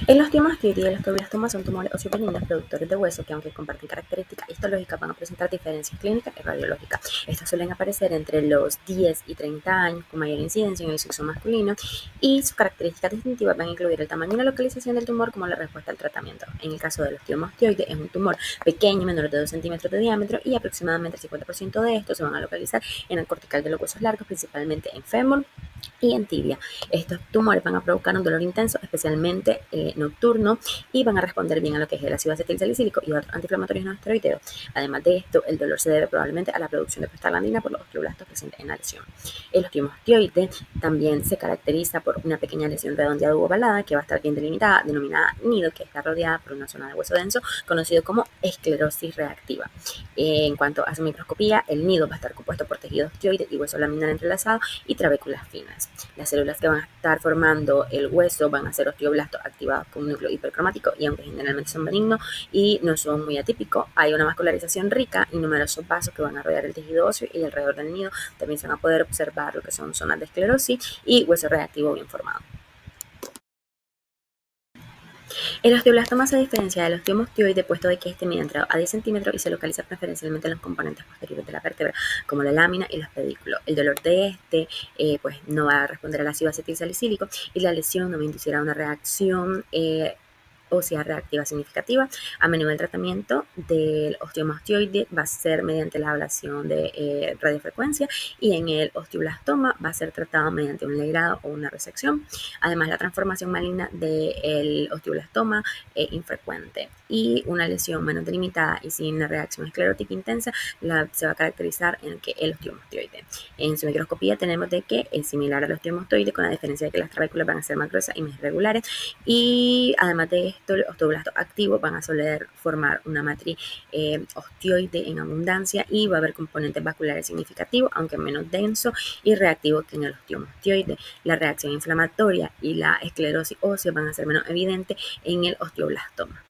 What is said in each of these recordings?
El osteomastoide y el osteoblastoma son tumores osteobenignos productores de hueso que, aunque comparten características histológicas, van a presentar diferencias clínicas y radiológicas. Estos suelen aparecer entre los 10 y 30 años con mayor incidencia en el sexo masculino y sus características distintivas van a incluir el tamaño y la localización del tumor como la respuesta al tratamiento. En el caso del osteomastoide es un tumor pequeño, menor de 2 centímetros de diámetro, y aproximadamente el 50% de estos se van a localizar en el cortical de los huesos largos, principalmente en fémur y en tibia. Estos tumores van a provocar un dolor intenso, especialmente nocturno, y van a responder bien a lo que es el ácido acetilsalicílico y otros antiinflamatorios no esteroideos. Además de esto, el dolor se debe probablemente a la producción de prostaglandina por los osteoblastos presentes en la lesión. El osteomastoide también se caracteriza por una pequeña lesión redondeada u ovalada que va a estar bien delimitada, denominada nido, que está rodeada por una zona de hueso denso conocido como esclerosis reactiva. En cuanto a su microscopía, el nido va a estar compuesto por tejido osteoide y hueso laminar entrelazado y trabéculas finas. Las células que van a estar formando el hueso van a ser osteoblastos activados con un núcleo hipercromático, y aunque generalmente son benignos y no son muy atípicos, hay una vascularización rica y numerosos vasos que van a rodear el tejido óseo, y alrededor del nido también se van a poder observar lo que son zonas de esclerosis y hueso reactivo bien formado. El osteoblastoma se diferencia del osteomastoide puesto de que este mide entre a 10 centímetros y se localiza preferencialmente en los componentes posteriores de la vértebra, como la lámina y los pedículos. El dolor de este pues no va a responder al ácido acetilsalicílico, y la lesión no va a inducir a una reacción ósea reactiva significativa. A menudo el tratamiento del osteomastoide va a ser mediante la ablación de radiofrecuencia, y en el osteoblastoma va a ser tratado mediante un legrado o una resección. Además, la transformación maligna del osteoblastoma es infrecuente, y una lesión menos delimitada y sin una reacción esclerótica intensa se va a caracterizar en que el osteomastoide. En su microscopía tenemos de que es similar al osteomastoide, con la diferencia de que las trabéculas van a ser más gruesas y más irregulares, y además de esto, los osteoblastos activos van a soler formar una matriz osteoide en abundancia, y va a haber componentes vasculares significativos, aunque menos densos y reactivos que en el osteomastoide. La reacción inflamatoria y la esclerosis ósea van a ser menos evidentes en el osteoblastoma.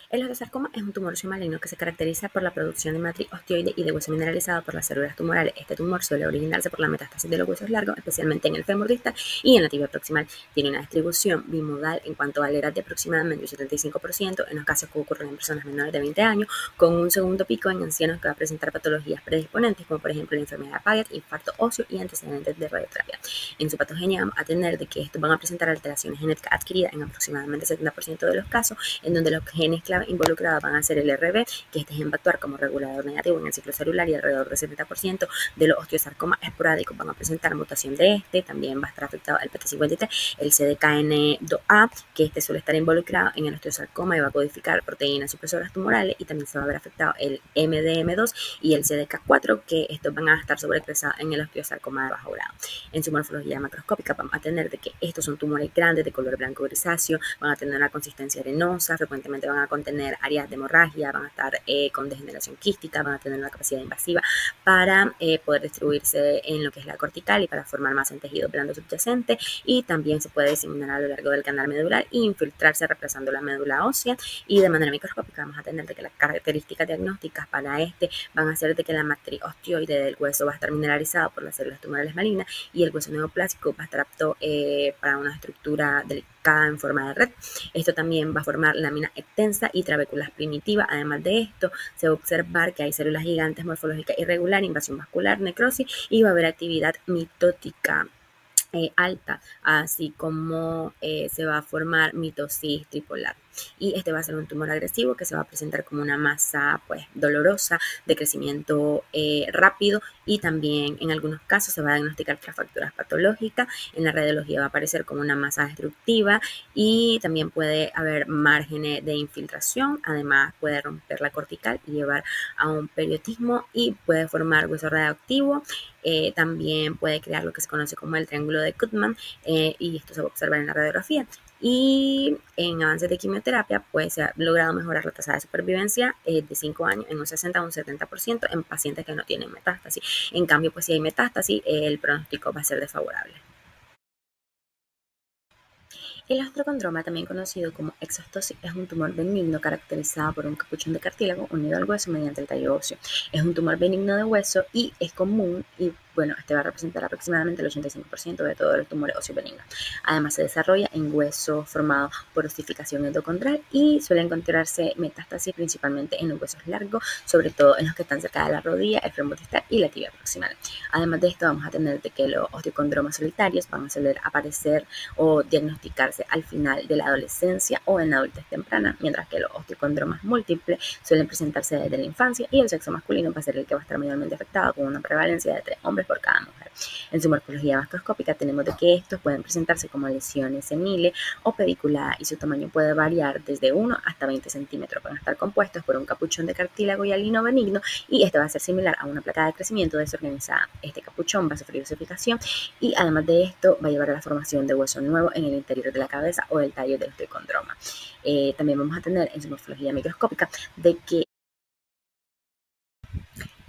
El osteosarcoma es un tumor maligno que se caracteriza por la producción de matriz osteoide y de hueso mineralizado por las células tumorales. Este tumor suele originarse por la metástasis de los huesos largos, especialmente en el fémur distal y en la tibia proximal. Tiene una distribución bimodal en cuanto a la edad de aproximadamente un 75% en los casos que ocurren en personas menores de 20 años, con un segundo pico en ancianos que va a presentar patologías predisponentes, como por ejemplo la enfermedad de Paget, infarto óseo y antecedentes de radioterapia. En su patogenia vamos a tener de que estos van a presentar alteraciones genéticas adquiridas en aproximadamente 70% de los casos, en donde los genes clave involucradas van a ser el RB, que este gen va a actuar como regulador negativo en el ciclo celular, y alrededor del 70% de los osteosarcomas esporádicos van a presentar mutación de este. También va a estar afectado el PT53, el CDKN2A, que este suele estar involucrado en el osteosarcoma y va a codificar proteínas supresoras tumorales, y también se va a ver afectado el MDM2 y el CDK4, que estos van a estar sobreexpresados en el osteosarcoma de bajo grado. En su morfología macroscópica vamos a tener de que estos son tumores grandes de color blanco grisáceo, van a tener una consistencia arenosa, frecuentemente van a contener áreas de hemorragia, van a estar con degeneración quística, van a tener una capacidad invasiva para poder distribuirse en lo que es la cortical y para formar masa en tejido blando subyacente, y también se puede diseminar a lo largo del canal medular e infiltrarse reemplazando la médula ósea. Y de manera microscópica vamos a tener de que las características diagnósticas para este van a ser de que la matriz osteoide del hueso va a estar mineralizada por las células tumorales malignas, y el hueso neoplásico va a estar apto para una estructura delicada en forma de red. Esto también va a formar láminas extensas y trabéculas primitivas. Además de esto, se va a observar que hay células gigantes morfológicas irregular, invasión vascular, necrosis, y va a haber actividad mitótica alta, así como se va a formar mitosis tripolar. Y este va a ser un tumor agresivo que se va a presentar como una masa pues dolorosa, de crecimiento rápido, y también en algunos casos se va a diagnosticar tras fracturas patológicas. En la radiología va a aparecer como una masa destructiva, y también puede haber márgenes de infiltración. Además puede romper la cortical y llevar a un periotismo, y puede formar hueso radioactivo. También puede crear lo que se conoce como el triángulo de Koopman, y esto se va a observar en la radiografía. Y en avances de quimioterapia, pues se ha logrado mejorar la tasa de supervivencia de 5 años en un 60 a un 70% en pacientes que no tienen metástasis. En cambio, pues si hay metástasis, el pronóstico va a ser desfavorable. El osteocondroma, también conocido como exostosis, es un tumor benigno caracterizado por un capuchón de cartílago unido al hueso mediante el tallo óseo. Es un tumor benigno de hueso y es común y bueno, este va a representar aproximadamente el 85% de todos los tumores óseos benignos. Además, se desarrolla en huesos formados por osificación endocondral y suele encontrarse metástasis principalmente en los huesos largos, sobre todo en los que están cerca de la rodilla, el fémur distal y la tibia proximal. Además de esto, vamos a tener de que los osteocondromas solitarios van a suele aparecer o diagnosticarse al final de la adolescencia o en la adultez temprana, mientras que los osteocondromas múltiples suelen presentarse desde la infancia y el sexo masculino va a ser el que va a estar mayormente afectado, con una prevalencia de 3 hombres por cada mujer. En su morfología macroscópica tenemos de que estos pueden presentarse como lesiones seniles o pediculadas y su tamaño puede variar desde 1 hasta 20 centímetros. Van a estar compuestos por un capuchón de cartílago y hialino benigno y este va a ser similar a una placa de crecimiento desorganizada. Este capuchón va a sufrir osificación y además de esto va a llevar a la formación de hueso nuevo en el interior de la cabeza o del tallo del osteocondroma. También vamos a tener en su morfología microscópica de que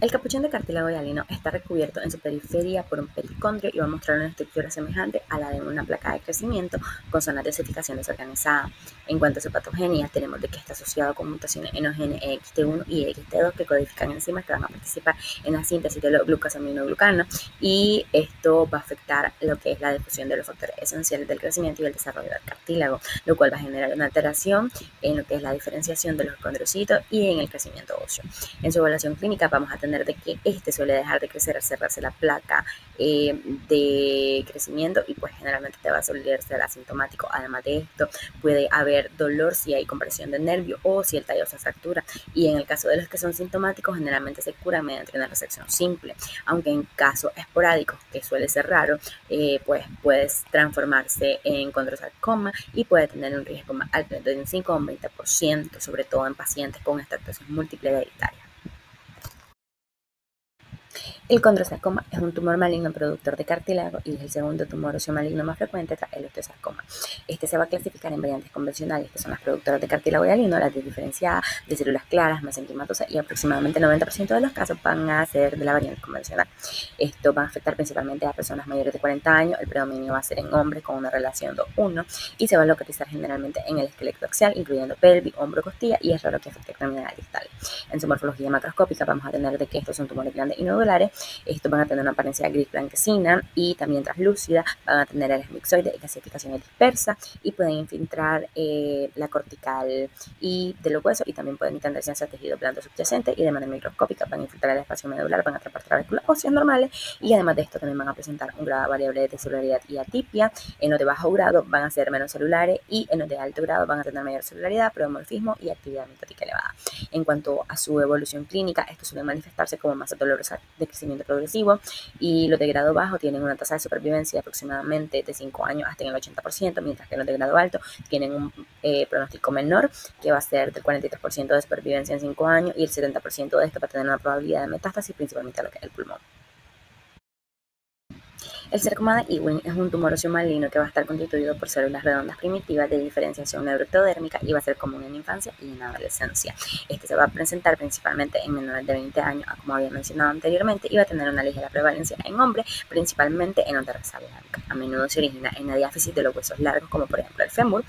el capuchón de cartílago hialino está recubierto en su periferia por un pericondrio y va a mostrar una estructura semejante a la de una placa de crecimiento con zonas de osificación desorganizada. En cuanto a su patogenia, tenemos de que está asociado con mutaciones en los genes EXT1 y EXT2 que codifican enzimas que van a participar en la síntesis de los glucosaminoglucanos y esto va a afectar lo que es la difusión de los factores esenciales del crecimiento y el desarrollo del cartílago, lo cual va a generar una alteración en lo que es la diferenciación de los condrocitos y en el crecimiento óseo. En su evaluación clínica vamos a tener de que este suele dejar de crecer al cerrarse la placa de crecimiento y pues generalmente te va a soler ser asintomático. Además de esto puede haber dolor si hay compresión del nervio o si el tallo se fractura y en el caso de los que son sintomáticos generalmente se cura mediante una resección simple, aunque en casos esporádicos, que suele ser raro, pues puede transformarse en condrosarcoma y puede tener un riesgo más alto de un 5 o un 20%, sobre todo en pacientes con extractación múltiple hereditaria. El condrosarcoma es un tumor maligno productor de cartílago y es el segundo tumor óseo maligno más frecuente tras el osteosarcoma. Este se va a clasificar en variantes convencionales, que son las productoras de cartílago hialino, las diferenciadas, de células claras, mesenquimatosas, y aproximadamente el 90% de los casos van a ser de la variante convencional. Esto va a afectar principalmente a personas mayores de 40 años, el predominio va a ser en hombres con una relación 2-1 y se va a localizar generalmente en el esqueleto axial, incluyendo pelvis, hombro, costilla, y es raro que afecte extremidades distales. En su morfología macroscópica vamos a tener de que estos son tumores grandes y nodulares. Estos van a tener una apariencia gris blanquecina y también translúcida, van a tener el mixoide y clasificaciones dispersas y pueden infiltrar la cortical y de los huesos y también pueden tenderse hacia tejido blando subyacente y de manera microscópica van a infiltrar el espacio medular, van a atrapar trabéculas óseas normales y además de esto también van a presentar un grado variable de celularidad y atipia. En los de bajo grado van a ser menos celulares y en los de alto grado van a tener mayor celularidad, pleomorfismo y actividad mitótica elevada. En cuanto a su evolución clínica, esto suele manifestarse como masa dolorosa de crecimiento progresivo y los de grado bajo tienen una tasa de supervivencia de aproximadamente de 5 años hasta en el 80%, mientras que los de grado alto tienen un pronóstico menor que va a ser del 43% de supervivencia en 5 años y el 70% de esto va a tener una probabilidad de metástasis principalmente a lo que es el pulmón. El sarcoma de Ewing es un tumor óseo maligno que va a estar constituido por células redondas primitivas de diferenciación neuroectodérmica y va a ser común en infancia y en adolescencia. Este se va a presentar principalmente en menores de 20 años, como había mencionado anteriormente, y va a tener una ligera prevalencia en hombres, principalmente en la raza blanca. A menudo se origina en la diáfisis de los huesos largos, como por ejemplo el fémur,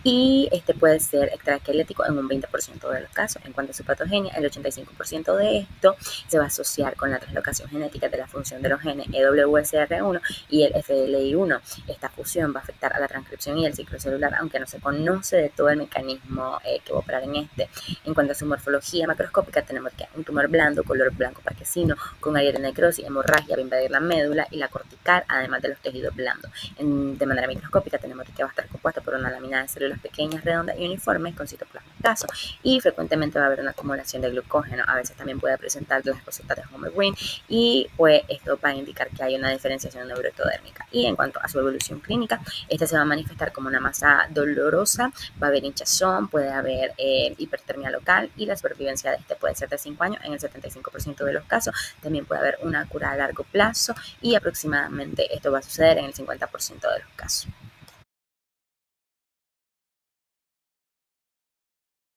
y este puede ser extraesquelético en un 20% de los casos. En cuanto a su patogenia, el 85% de esto se va a asociar con la translocación genética de la función de los genes EWSR1 y el FLI1. Esta fusión va a afectar a la transcripción y el ciclo celular, aunque no se conoce de todo el mecanismo que va a operar en este. En cuanto a su morfología macroscópica, tenemos que un tumor blando, color blanco parquecino, con área de necrosis, hemorragia, va a invadir la médula y la cortical, además de los tejidos blandos. De manera microscópica, tenemos que va a estar compuesta por una lámina de células pequeñas, redondas y uniformes con citoplasma escaso, y frecuentemente va a haber una acumulación de glucógeno. A veces también puede presentar las cositas de Homer-Green y pues esto va a indicar que hay una diferenciación neuroectodérmica. Y en cuanto a su evolución clínica, esta se va a manifestar como una masa dolorosa, va a haber hinchazón, puede haber hipertermia local y la supervivencia de este puede ser de 5 años en el 75% de los casos. También puede haber una cura a largo plazo y aproximadamente esto va a suceder en el 50% de los casos.